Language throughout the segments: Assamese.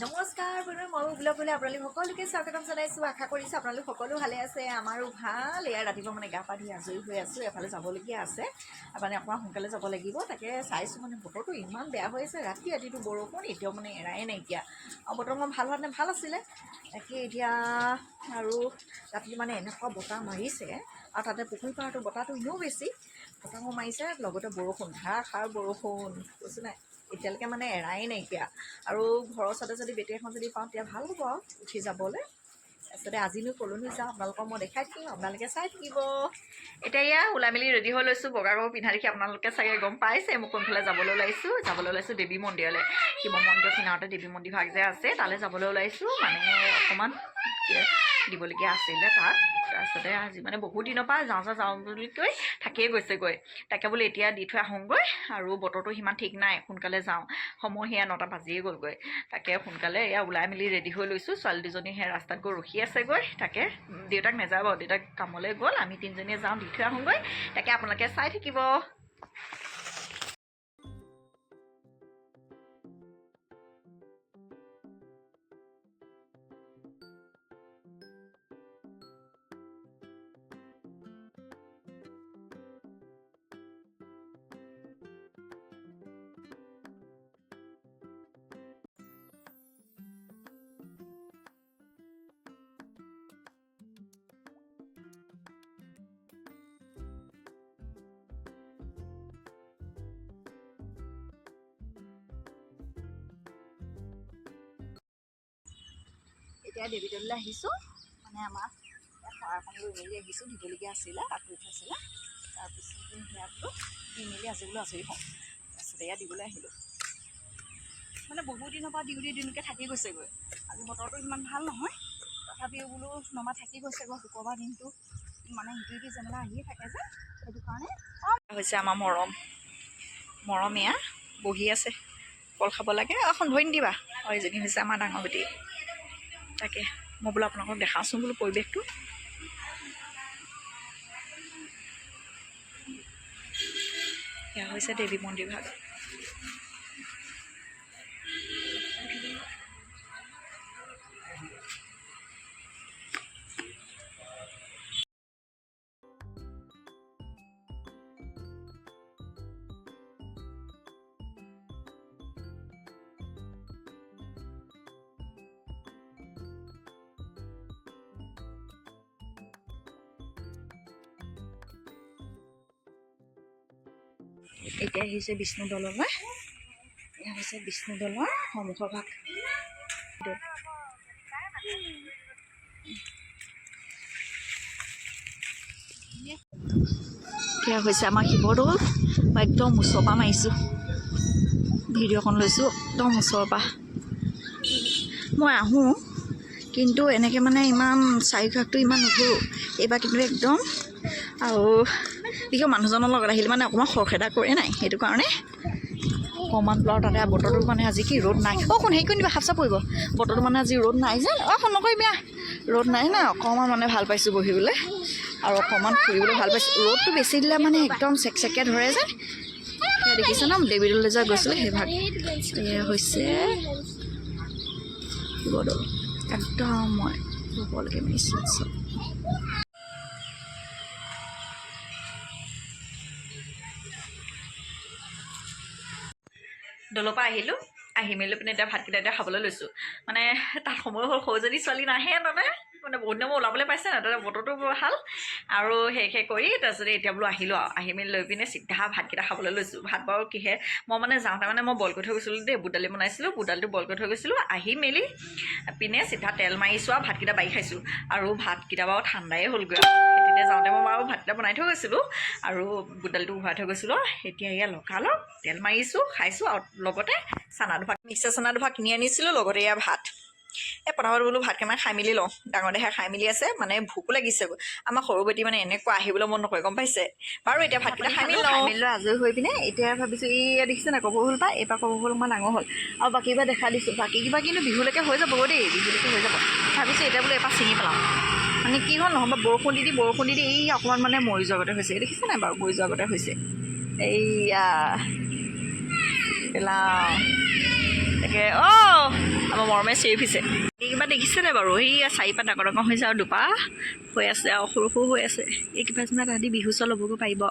নমস্কাৰ বন্ধু মই ব্লগলৈ আপোনালোক সকলোকে স্বাগতম জনাইছোঁ। আশা কৰিছোঁ আপোনালোক সকলো ভালে আছে। আমাৰো ভাল। এয়া ৰাতিপুৱা মানে গা পা ধুই আজৰি হৈ আছোঁ। এফালে যাবলগীয়া আছে, মানে অকণমান সোনকালে যাব লাগিব। তাকে চাইছোঁ মানে বতৰটো ইমান বেয়া হৈ আছে। ৰাতিটো বৰষুণ, এতিয়াও মানে এৰাই নাইকিয়া। আৰু বতৰ মই ভাল হোৱাহেঁতেন ভাল আছিলে। তাকে এতিয়া আৰু ৰাতি মানে এনেকুৱা বতাহ মাৰিছে, আৰু তাতে পুখুৰী পাৰটো বতাহটো এনেও বেছি বতাহো মাৰিছে, লগতে বৰষুণ, ধাৰাসাৰ বৰষুণ কৈছোঁ নাই, এতিয়ালৈকে মানে এৰাই নাইকিয়া। আৰু ঘৰৰ ওচৰতে যদি বেটেৰী এখন যদি পাওঁ তেতিয়া ভাল হ'ব আৰু উঠি যাবলৈ। তাৰপিছতে আজিনো ক'লৈনো যাওঁ আপোনালোকক মই দেখাই থাকিম, আপোনালোকে চাই থাকিব। এতিয়া এয়া ওলাই মেলি ৰেডি হৈ লৈছোঁ। বগা কাপোৰ পিন্ধা দেখি আপোনালোকে চাগে গম পাইছে মই কোনফালে যাবলৈ ওলাইছোঁ দেৱী মন্দিৰলৈ। শিৱ মন্দিৰৰ কিনাৰতে দেৱী মন্দিৰ ভাগ যে আছে, তালৈ যাবলৈ ওলাইছোঁ। মানে অকণমান দিবলগীয়া আছিলে তাত। তাৰপিছতে আজি মানে বহুত দিনৰ পৰা যাওঁ বুলি কৈ থাকিয়ে গৈছেগৈ। তাকে বোলে এতিয়া দি থৈ আহোঁগৈ। আৰু বতৰটো সিমান ঠিক নাই, সোনকালে যাওঁ। সময় সেয়া 9টা বাজিয়ে গ'লগৈ। তাকে সোনকালে এয়া ওলাই মেলি ৰেডি হৈ লৈছোঁ। ছোৱালী দুজনী সেই ৰাস্তাত গৈ ৰখি আছেগৈ। তাকে দেউতাক নাযাব, দেউতাক কামলৈ গ'ল, আমি তিনিজনীয়ে যাওঁ, দি থৈ আহোঁগৈ। তাকে আপোনালোকে চাই থাকিব। এতিয়া দেৱীদৌললৈ আহিছোঁ। মানে আমাৰ ইয়াত শৰাইখন লৈ মেলি আহিছোঁ, দিবলগীয়া আছিলে, আঁতৰি থৈছিলে। তাৰপিছতে সেয়াটো দি মেলি আজি বোলো আজৰি হওঁ। তাৰপিছতে এয়া দিবলৈ আহিলোঁ। মানে বহুত দিনৰ পৰা দিনকৈ থাকি গৈছেগৈ। আজি বতৰটো ইমান ভাল নহয়, তথাপিও বোলো নমা থাকি গৈছেগৈ। শুক্ৰবাৰ দিনটো মানে ইটো যেনিবা আহিয়ে থাকে যে, সেইটো কাৰণে হৈছে আমাৰ মৰম এয়া বহি আছে, কল খাব লাগে। এখন ধৰি নিদিবা। আৰু এইজনী হৈছে আমাৰ ডাঙৰ বেটি। তাকে মই বোলো আপোনালোকক দেখাওঁচোন বোলো পৰিৱেশটো। এয়া হৈছে দেৱী মন্দিৰ ভাগ। এতিয়া আহিছে বিষ্ণু দললৈ। এয়া হৈছে বিষ্ণু দলৰ সন্মুখৰ ভাগ। এয়া হৈছে আমাৰ শিৱদৌল। মই একদম ওচৰৰ পৰা মাৰিছোঁ, ভিডিঅ'খন লৈছোঁ একদম ওচৰৰ পৰা। মই আহোঁ কিন্তু এনেকৈ মানে ইমান চাৰিওকাষটো ইমান নুঘূৰোঁ। এইবাৰ কিন্তু একদম, আৰু বিশেষ মানুহজনৰ লগত আহিলে মানে অকণমান খৰখেদা কৰে নাই, সেইটো কাৰণে অকণমান বোলো। আৰু তাতে বতৰটো মানে আজি কি ৰ'দ নাই। কোন হেৰি কৰি নিবা, সাপ চাপ পৰিব। বতৰটো মানে আজি ৰ'দ নাই যে, নকৰিবা, ৰ'দ নাই না, অকণমান মানে ভাল পাইছোঁ বহিবলৈ আৰু অকণমান ফুৰিবলৈ ভাল পাইছোঁ। ৰ'দটো বেছি দিলে মানে একদম চেকচেককৈ ধৰে যে। সেয়া দেখিছে ন, দেৱীদৌললৈ যে গৈছিলোঁ সেই ভাগ। এয়া হৈছে শিৱদৌল। একদম মই ওপৰলৈকে মাৰিছোঁ। দৌলৰ পৰা আহি মেলি পিনে এতিয়া ভাতকেইটা এতিয়া খাবলৈ লৈছোঁ। মানে তাত সময় হ'ল, সৰুজনী ছোৱালী নাহে মানে বহুত দিনৰ মই ওলাবলৈ পাইছে নাই, তাতে বতৰটো বৰ ভাল। আৰু সেই কৰি তাৰপিছতে এতিয়া বোলো আহিলোঁ আৰু আহি মেলি লৈ পিনে চিধা ভাতকেইটা খাবলৈ লৈছোঁ। ভাত বাৰু কিহে, মই মানে যাওঁতে মানে মই বইল কৰি থৈ গৈছিলোঁ দেই, বুট দালি বনাইছিলোঁ, বুট দালিটো বইল কৰি থৈ গৈছিলোঁ। আহি মেলি পিনে চিধা তেল মাৰিছোঁ আৰু ভাতকেইটা বাঢ়ি খাইছোঁ। আৰু ভাতকেইটা বাৰু ঠাণ্ডাই হ'লগৈ। তেতিয়া যাওঁতে মই বাৰু ভাতকেইটা বনাই থৈ গৈছিলোঁ আৰু বুট দালিটো উভৰাই থৈ গৈছিলোঁ। এতিয়া এয়া লগালগ তেল মাৰিছোঁ, খাইছোঁ। আৰু লগতে চানা দুভাগ, মিক্সাৰ চানা দুভাগ কিনি আনিছিলোঁ, লগতে এয়া ভাত। পটাপট বোলো ভাত কেইটামান খাই মেলি লওঁ। ডাঙৰ দেহে খাই মেলি আছে, মানে ভোকো লাগিছেগৈ। আমাৰ সৰু বেটি মানে এনেকুৱা আহিবলৈ মন নকৰে, গম পাইছে। বাৰু এতিয়া ভাতকেইটা খাই মেলি লওঁ। আজৰি হৈ পিনে এতিয়া ভাবিছোঁ, এয়া দেখিছে নাই কপৌ ফুল পাই, এইবাৰ কপৌ ফুল অকণমান ডাঙৰ হ'ল। আৰু বাকী কিবা দেখা দিছোঁ, বাকী কিবা কিন্তু বিহুলৈকে হৈ যাব দেই, বিহুলৈকে হৈ যাব। ভাবিছোঁ এতিয়া বোলো এপাৰ ছিঙি পেলাওঁ। মানে কি হ'ল, নহ'বা বৰষুণ দি এই অকণমান মানে মৰি যোৱাৰ আগতে হৈছে। দেখিছে নাই বাৰু, মৰি যোৱাৰ আগতে হৈছে। এইয়া পেলাওঁ তাকে। আমাৰ মৰমে চিঞৰি ফুৰিছে এই কিবা দেখিছেনে বাৰু সেই 4 ডাঙৰ ডাঙৰ হৈছে আৰু 2 হৈ আছে আৰু সৰু সৰু হৈ আছে এই কিবা যেনিবা তাহাঁতি বিহু চল ল'বগৈ পাৰিব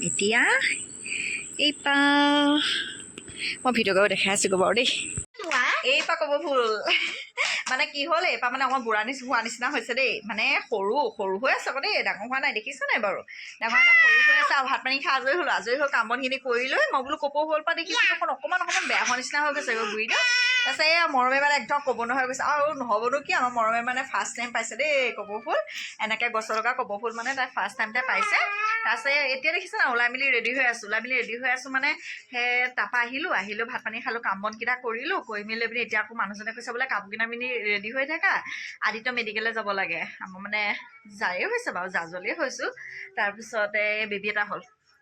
এতিয়া এইপা মই ভিডিঅ' কৰি দেখাই আছোঁ বাৰু দেই এইপা ক'ব ফুল মানে কি হ'ল এইপা মানে অকণ বুঢ়া হোৱা নিচিনা হৈছে দেই মানে সৰু হৈ আছে আকৌ দেই ডাঙৰ হোৱা নাই দেখিছ নাই বাৰু ডাঙৰ সৰু হৈ আছে আৰু ভাত পানী খাই আজৰি হ'ল কাম বনখিনি কৰি লৈ মই বোলো কপৌ ফুল পৰা দেখিছোঁ অকণমান বেয়া হোৱা নিচিনা হৈ গৈছে গুৰিটো তাৰপিছত এই মৰমে মানে একদম ক'ব নহয় গৈছে আৰু নহ'বনো কি আমাৰ মৰমে মানে ফাৰ্ষ্ট টাইম পাইছে দেই কপৌ ফুল এনেকৈ গছৰ লগা কপৌ ফুল মানে তাই ফাৰ্ষ্ট টাইমতে পাইছে তাৰপিছত এতিয়া দেখিছে না ওলাই মেলি ৰেডি হৈ আছোঁ মানে সেই তাৰপৰা আহিলোঁ ভাত পানী খালোঁ কাম বনকেইটা কৰিলোঁ কৰি মেলি পিনি এতিয়া আকৌ মানুহজনে কৈছে বোলে কাপোৰ কিনা পিনি ৰেডি হৈ থাকা আদিত্য মেডিকেললৈ যাব লাগে আমাৰ মানে যায়ে হৈছে বাৰু জাজলীয়ে হৈছোঁ তাৰপিছতে বেবী এটা হ'ল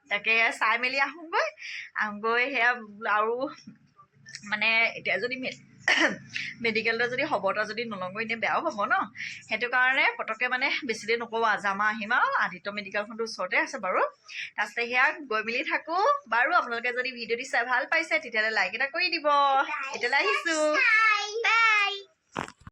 তাকে চাই মেলি আহোঁগৈ সেয়া আৰু মানে এতিয়া যদি মেডিকেলতে যদি খবৰটা যদি নলওঁগৈ এনেই বেয়াও হ'ব ন সেইটো কাৰণে পটককৈ মানে বেছি দেৰি নকওঁ যাম আহিম আৰু আদিত্য মেডিকেলখনটো ওচৰতে আছে বাৰু তাৰপিছতে সেয়া গৈ মেলি থাকোঁ বাৰু আপোনালোকে যদি ভিডিঅ'টি চাই ভাল পাইছে তেতিয়াহ'লে লাইক এটা কৰি দিব এতিয়ালৈ আহিছোঁ